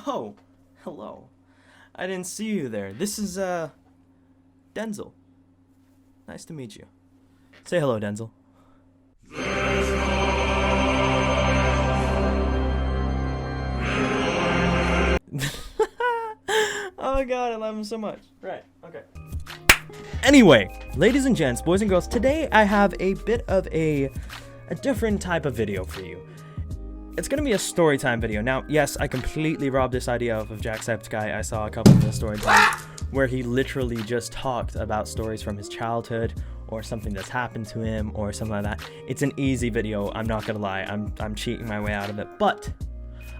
Oh, hello. I didn't see you there. This is, Denzel. Nice to meet you. Say hello, Denzel. Oh god, I love him so much. Right, okay. Anyway, ladies and gents, boys and girls, today I have a bit of a different type of video for you. It's gonna be a story time video. Now, yes, I completely robbed this idea off of Jacksepticeye. I saw a couple of the story times where he literally just talked about stories from his childhood or something that's happened to him or something like that. It's an easy video, I'm not gonna lie. I'm cheating my way out of it, but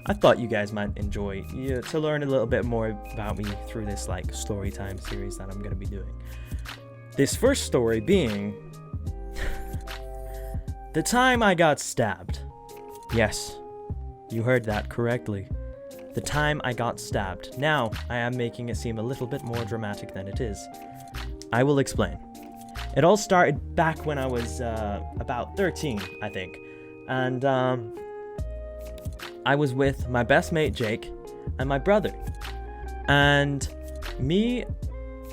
I thought you guys might enjoy to learn a little bit more about me through this like story time series that I'm gonna be doing. This first story being the time I got stabbed. Yes, you heard that correctly. The time I got stabbed. Now, I am making it seem a little bit more dramatic than it is. I will explain. It all started back when I was about 13, I think. And I was with my best mate Jake and my brother. And me,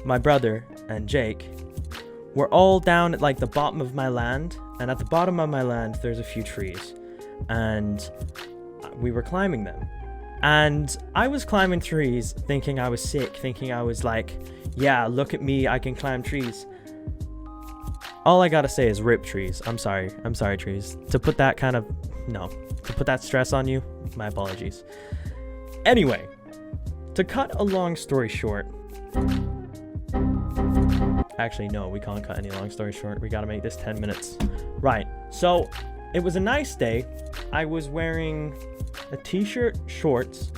my brother, and Jake were all down at like the bottom of my land. And at the bottom of my land, there's a few trees. And we were climbing them. And I was climbing trees thinking I was sick, thinking I was like, yeah, look at me, I can climb trees. All I gotta say is rip trees. I'm sorry trees. To put that to put that stress on you, my apologies. Anyway, to cut a long story short. Actually, no, we can't cut any long story short. We gotta make this 10 minutes. Right, so it was a nice day. I was wearing a t-shirt, shorts.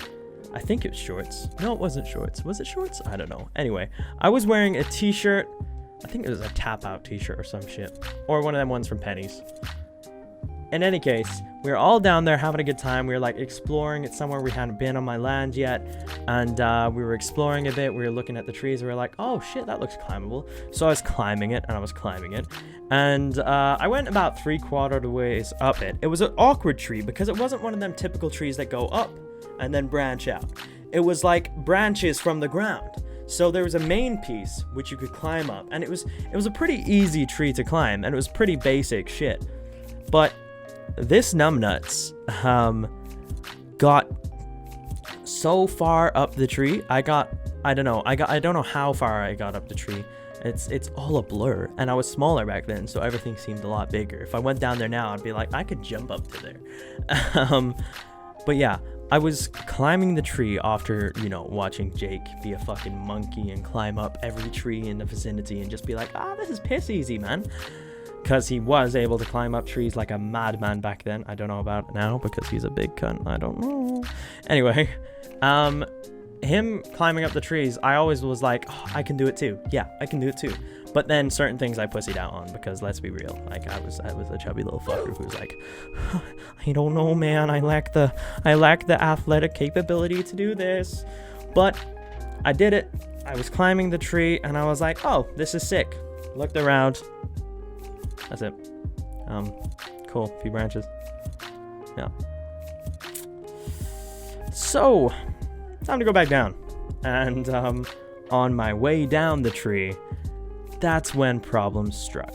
I think it was shorts. No, it wasn't shorts. Was it shorts? I don't know. Anyway, I was wearing a t-shirt. I think it was a tap-out t-shirt or some shit. Or one of them ones from Penny's. In any case, we were all down there having a good time. We were like exploring. It's somewhere we hadn't been on my land yet. And we were exploring a bit. We were looking at the trees. We were like, oh shit, that looks climbable. So I was climbing it and I was climbing it. And I went about 3/4 of the ways up it. It was an awkward tree because it wasn't one of them typical trees that go up and then branch out. It was like branches from the ground. So there was a main piece which you could climb up, and it was a pretty easy tree to climb, and it was pretty basic shit. But this numbnuts got so far up the tree. I don't know how far I got up the tree. It's all a blur, and I was smaller back then, so everything seemed a lot bigger. If I went down there now, I'd be like, I could jump up to there. But yeah, I was climbing the tree after, watching Jake be a fucking monkey and climb up every tree in the vicinity and just be like, this is piss easy, man. Because he was able to climb up trees like a madman back then. I don't know about it now because he's a big cunt. I don't know. Anyway, him climbing up the trees, I always was like, I can do it too. Yeah, I can do it too. But then certain things I pussied out on because let's be real, like I was a chubby little fucker who's like, I don't know, man. I lack the athletic capability to do this. But I did it. I was climbing the tree and I was like, oh, this is sick. Looked around. That's it. Cool. Few branches. Yeah. So, time to go back down. And on my way down the tree, that's when problems struck.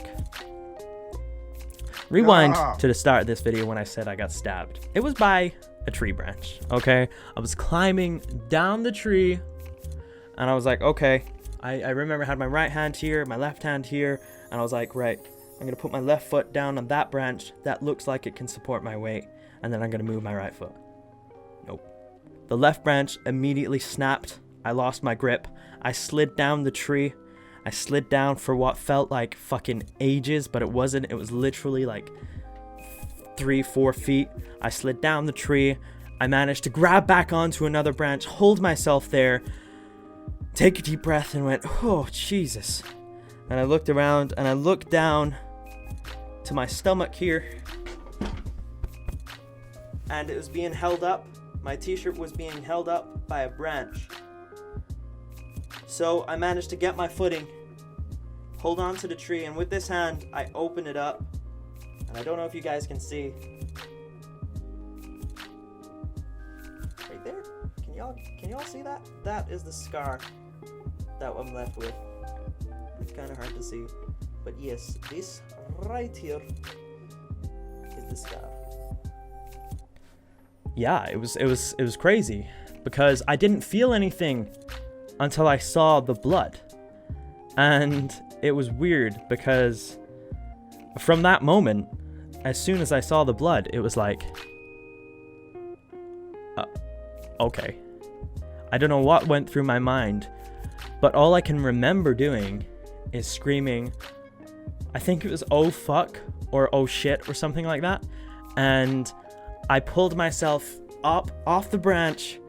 Rewind to the start of this video when I said I got stabbed. It was by a tree branch, okay? I was climbing down the tree, and I was like, okay. I remember I had my right hand here, my left hand here, and I was like, right, I'm gonna put my left foot down on that branch. That looks like it can support my weight, and then I'm gonna move my right foot. Nope. The left branch immediately snapped. I lost my grip. I slid down the tree. I slid down for what felt like fucking ages, but it wasn't. It was literally like 3-4 feet. I slid down the tree. I managed to grab back onto another branch, hold myself there, take a deep breath, and went, oh, Jesus. And I looked around, and I looked down to my stomach here, and it was being held up. My t-shirt was being held up by a branch. So I managed to get my footing, hold on to the tree, and with this hand, I open it up. And I don't know if you guys can see. Right there? Can Can y'all see that? That is the scar that I'm left with. It's kind of hard to see, but yes, this right here is the scar. Yeah, it was crazy because I didn't feel anything until I saw the blood. And it was weird because from that moment, as soon as I saw the blood, it was like, okay. I don't know what went through my mind, but all I can remember doing is screaming, I think it was oh fuck or oh shit or something like that. And I pulled myself up off the branch,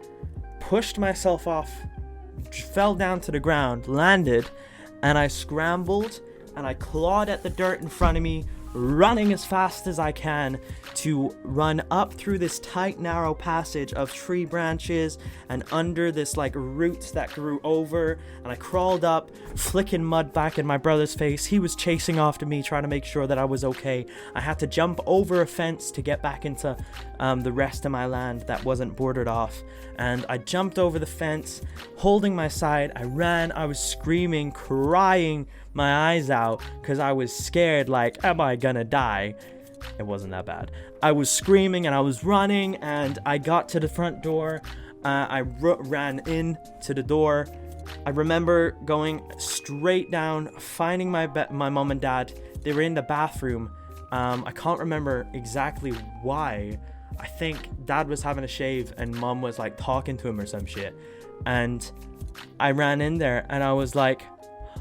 pushed myself off, fell down to the ground, landed, and I scrambled and I clawed at the dirt in front of me, running as fast as I can to run up through this tight, narrow passage of tree branches and under this like roots that grew over. And I crawled up, flicking mud back in my brother's face. He was chasing after me, trying to make sure that I was okay. I had to jump over a fence to get back into the rest of my land that wasn't bordered off. And I jumped over the fence, holding my side. I ran, I was screaming, crying my eyes out because I was scared, like, am I gonna die? It wasn't that bad. I was screaming and I was running, and I got to the front door. I ran in to the door. I remember going straight down, finding my mom and dad. They were in the bathroom. I can't remember exactly why. I think dad was having a shave and mom was like talking to him or some shit. And I ran in there and I was like,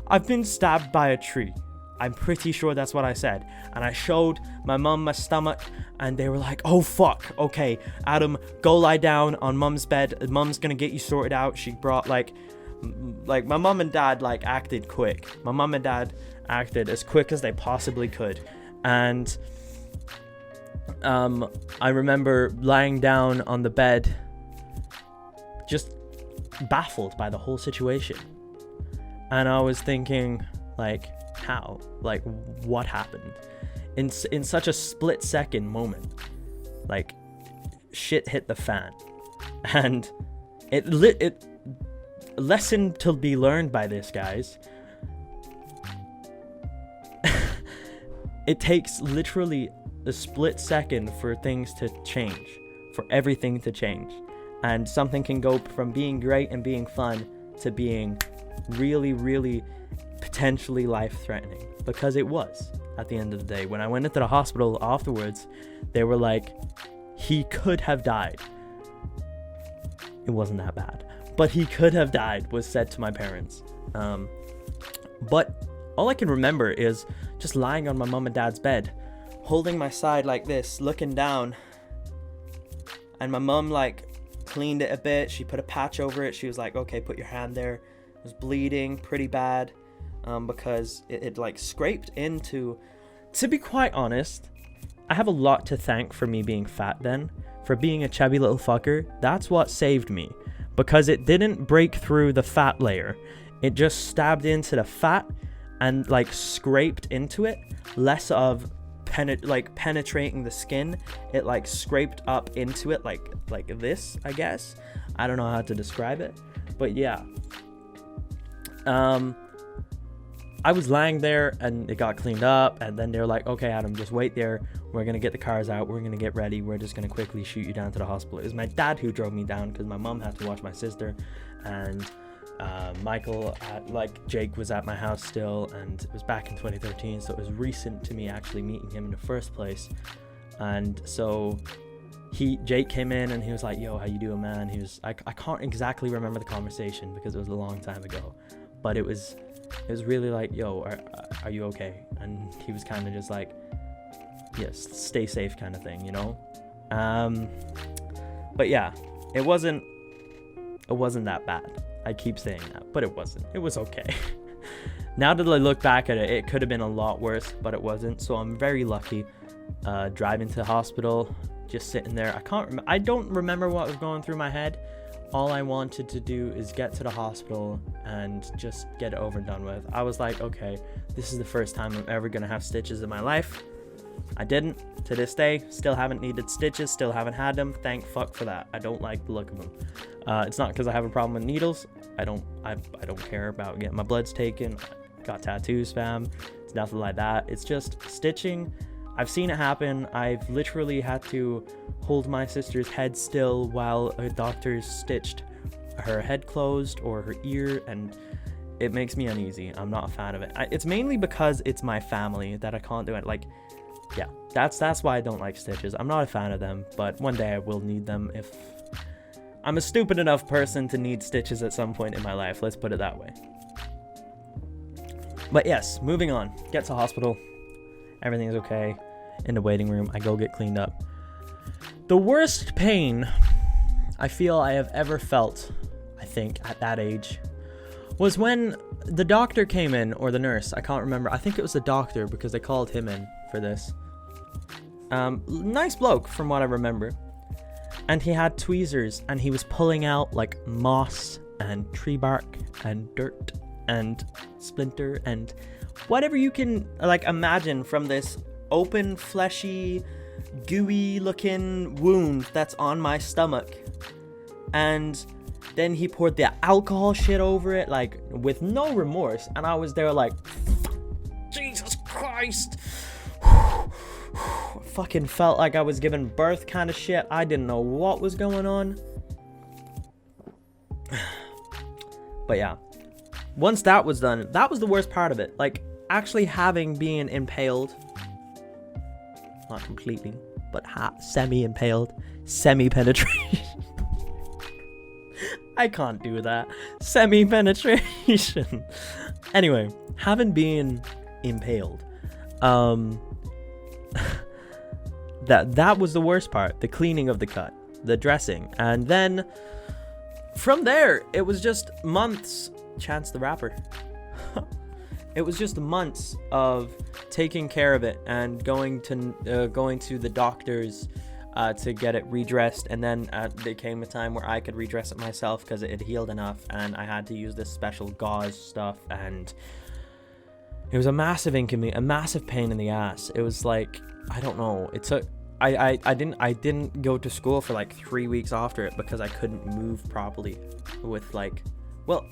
I've been stabbed by a tree. I'm pretty sure that's what I said. And I showed my mum my stomach and they were like, oh fuck, okay, Adam, go lie down on mum's bed. Mum's gonna get you sorted out. She brought like my mum and dad like acted quick. My mum and dad acted as quick as they possibly could. And I remember lying down on the bed just baffled by the whole situation. And I was thinking, like, how? Like, what happened? In such a split-second moment, like, shit hit the fan. And it lesson to be learned by this, guys. It takes literally a split second for things to change, for everything to change. And something can go from being great and being fun to being really, really potentially life-threatening, because it was at the end of the day. When I went into the hospital afterwards, they were like, he could have died. It wasn't that bad, but he could have died, was said to my parents. But all I can remember is just lying on my mom and dad's bed, holding my side like this, looking down, and my mom like cleaned it a bit. She put a patch over it. She was like, okay, put your hand there. It was bleeding pretty bad because it like scraped into, to be quite honest, I have a lot to thank for me being fat then, for being a chubby little fucker. That's what saved me, because it didn't break through the fat layer. It just stabbed into the fat and like scraped into it, less of penetrating the skin. It like scraped up into it like this, I guess. I don't know how to describe it, but yeah. I was lying there and it got cleaned up, and then they're like, okay, Adam, just wait there. We're gonna get the cars out. We're gonna get ready. We're just gonna quickly shoot you down to the hospital. It was my dad who drove me down because my mom had to watch my sister, and Michael, Jake was at my house still, and it was back in 2013, so it was recent to me actually meeting him in the first place. And so Jake came in and he was like, yo, how you doing, man? He was, I can't exactly remember the conversation because it was a long time ago, but it was really like, yo, are you okay? And he was kind of just like, yes, stay safe kind of thing, you know? But yeah, it wasn't that bad. I keep saying that, but it wasn't. It was okay. Now that I look back at it, it could have been a lot worse, but it wasn't. So I'm very lucky. Driving to the hospital, just sitting there. I don't remember what was going through my head. All I wanted to do is get to the hospital and just get it over and done with. I was like, okay, this is the first time I'm ever gonna have stitches in my life. I didn't. To this day, still haven't needed stitches, still haven't had them. Thank fuck for that. I don't like the look of them. It's not because I have a problem with needles. I don't care about getting my bloods taken. Got tattoos, fam. It's nothing like that. It's just stitching. I've seen it happen. I've literally had to hold my sister's head still while a doctor stitched her head closed or her ear, and it makes me uneasy. I'm not a fan of it. It's mainly because it's my family that I can't do it. Like, yeah, that's why I don't like stitches. I'm not a fan of them, but one day I will need them if I'm a stupid enough person to need stitches at some point in my life. Let's put it that way. But yes, moving on. Get to hospital. Everything's okay. In the waiting room, I go get cleaned up. The worst pain I feel I have ever felt, I think, at that age, was when the doctor came in, or the nurse. I can't remember. I think it was the doctor because they called him in for this. Nice bloke from what I remember. And he had tweezers and he was pulling out like moss and tree bark and dirt and splinter and whatever you can like imagine from this open, fleshy, gooey looking wound that's on my stomach. And then he poured the alcohol shit over it, like with no remorse. And I was there like, Jesus Christ. Fucking felt like I was giving birth kind of shit. I didn't know what was going on. But yeah, once that was done, that was the worst part of it. Like actually being impaled, not completely, but semi-impaled, semi-penetration. I can't do that. Semi-penetration. Anyway, having been impaled, that was the worst part. The cleaning of the cut, the dressing, and then from there it was just months. Chance the Rapper. It was just months of taking care of it and going to the doctors to get it redressed, and then there came a time where I could redress it myself because it had healed enough, and I had to use this special gauze stuff, and it was a massive inconvenience, a massive pain in the ass. It was like, I don't know, it took I didn't go to school for like 3 weeks after it because I couldn't move properly with like, well,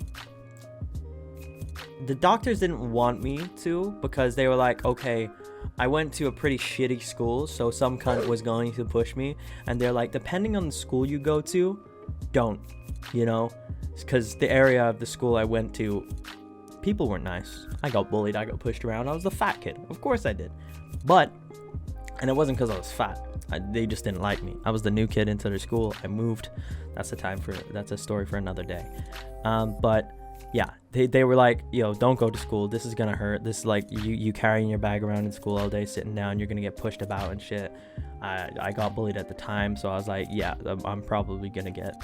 the doctors didn't want me to because they were like, okay, I went to a pretty shitty school, so some cunt was going to push me, and they're like, depending on the school you go to, don't, you know, because the area of the school I went to, people weren't nice. I got bullied, I got pushed around, I was the fat kid, of course I did, and it wasn't because I was fat, they just didn't like me. I was the new kid into their school, I moved, that's a story for another day, but yeah, they were like, yo, don't go to school, this is gonna hurt, this is like you carrying your bag around in school all day, sitting down, you're gonna get pushed about and shit. I got bullied at the time, so I was like, yeah, I'm probably gonna get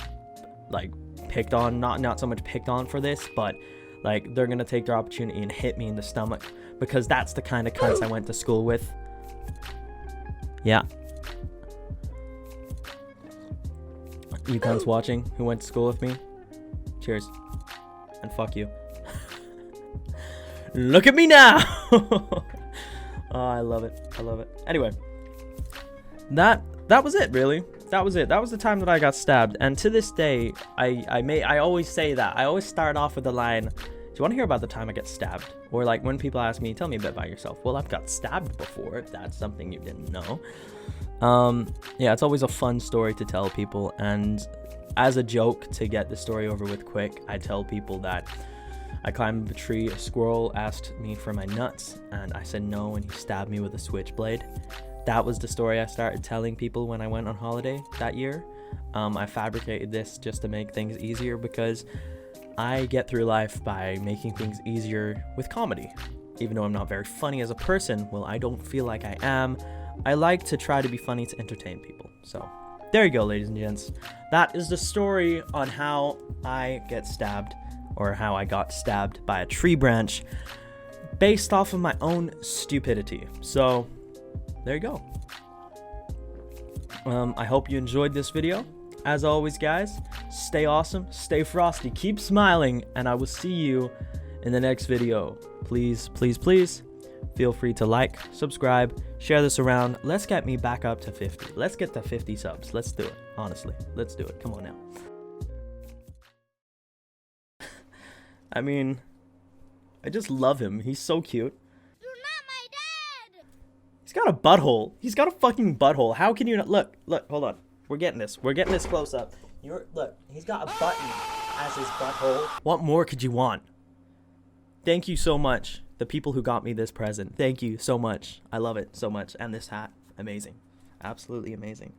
like picked on, not so much picked on for this, but like they're gonna take their opportunity and hit me in the stomach, because that's the kind of cunts I went to school with. Yeah, you cunts watching who went to school with me, cheers. And fuck you. Look at me now. Oh, I love it. I love it. Anyway, that was it, really. That was it. That was the time that I got stabbed. And to this day, I always say that. I always start off with the line, do you want to hear about the time I get stabbed? Or like when people ask me, tell me a bit about yourself. Well, I've got stabbed before, if that's something you didn't know. Yeah, it's always a fun story to tell people, and as a joke to get the story over with quick, I tell people that I climbed up a tree, a squirrel asked me for my nuts, and I said no, and he stabbed me with a switchblade. That was the story I started telling people when I went on holiday that year. I fabricated this just to make things easier, because I get through life by making things easier with comedy. Even though I'm not very funny as a person, well, I don't feel like I am. I like to try to be funny to entertain people. So there you go, ladies and gents. That is the story on how I get stabbed, or how I got stabbed by a tree branch based off of my own stupidity. So there you go. I hope you enjoyed this video. As always, guys, stay awesome, stay frosty, keep smiling, and I will see you in the next video. Please, please, please, Feel free to like, subscribe, share this around. Let's get me back up to 50. Let's get to 50 subs. Let's do it. Honestly, let's do it. Come on now. I mean, I just love him. He's so cute. You're not my dad! He's got a butthole. He's got a fucking butthole. How can you not? Look, hold on. We're getting this. We're getting this close up. Look, he's got a button as his butthole. What more could you want? Thank you so much, the people who got me this present. Thank you so much. I love it so much. And this hat, amazing. Absolutely amazing.